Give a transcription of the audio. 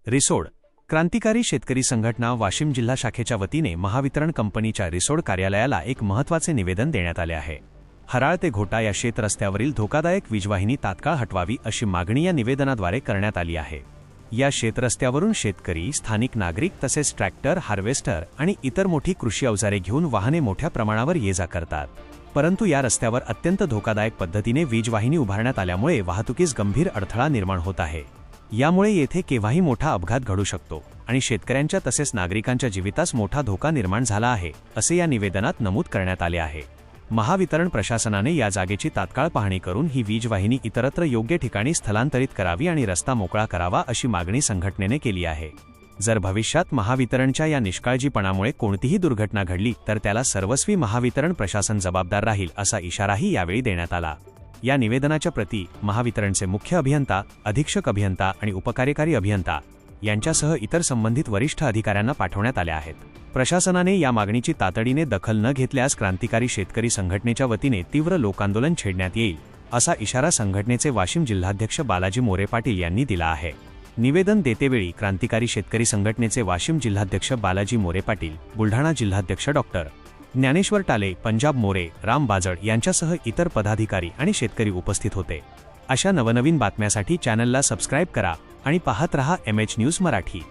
रिसोड क्रांतिकारी शेतकरी संघटना वाशिम जिल्हा शाखेच्या वतीने महावितरण कंपनीच्या रिसोड कार्यालयाला एक महत्त्वाचे निवेदन देण्यात आले आहे। हराळ ते घोटा या शेत रस्त्यावरील धोकादायक वीजवाहिनी तात्काळ हटवावी अशी मागणी या निवेदनाद्वारे करण्यात आली आहे। या शेतरस्त्यावरून शेतकरी, स्थानिक नागरिक तसेच ट्रॅक्टर, हार्वेस्टर आणि इतर मोठी कृषी अवजारे घेऊन वाहने मोठ्या प्रमाणावर ये-जा करतात। परंतु या रस्त्यावर अत्यंत धोकादायक पद्धतीने वीजवाहिनी उभारण्यात आल्यामुळे वाहतुकीस गंभीर अडथळा निर्माण होत आहे। यामुळे येथे केव्हाही मोठा अपघात घडू शकतो आणि शेतकऱ्यांच्या तसेच नागरिकांच्या जीवितास मोठा धोका निर्माण झाला आहे, असे या निवेदनात नमूद करण्यात आले आहे। महावितरण प्रशासनाने या जागेची तात्काळ पाहणी करून ही वीजवाहिनी इतरत्र योग्य ठिकाणी स्थलांतरित करावी आणि रस्ता मोकळा करावा अशी मागणी संघटनेने केली आहे। जर भविष्यात महावितरणच्या या निष्काळजीपणामुळे कोणतीही दुर्घटना घडली तर त्याला सर्वस्वी महावितरण प्रशासन जबाबदार राहील असा इशाराही यावेळी देण्यात आला। या निवेदनाच्या प्रती महावितरणचे मुख्य अभियंता, अधीक्षक अभियंता आणि उपकार्यकारी अभियंता यांच्यासह इतर संबंधित वरिष्ठ अधिकाऱ्यांना पाठवण्यात आल्या आहेत। प्रशासनाने या मागणीची तातडीने दखल न घेतल्यास क्रांतिकारी शेतकरी संघटनेच्या वतीने तीव्र लोकांदोलन छेडण्यात येईल, असा इशारा संघटनेचे वाशिम जिल्हाध्यक्ष बालाजी मोरे पाटील यांनी दिला आहे। निवेदन देतेवेळी क्रांतिकारी शेतकरी संघटनेचे वाशिम जिल्हाध्यक्ष बालाजी मोरे पाटील, बुलढाणा जिल्हाध्यक्ष डॉक्टर ज्ञानेश्वर टाले, पंजाब मोरे, राम बाजड यांच्यासह इतर पदाधिकारी आणि शेतकरी उपस्थित होते। अशा नवनवीन बातम्यासाठी चॅनलला सबस्क्राइब करा आणि पाहत रहा MH न्यूज मराठी।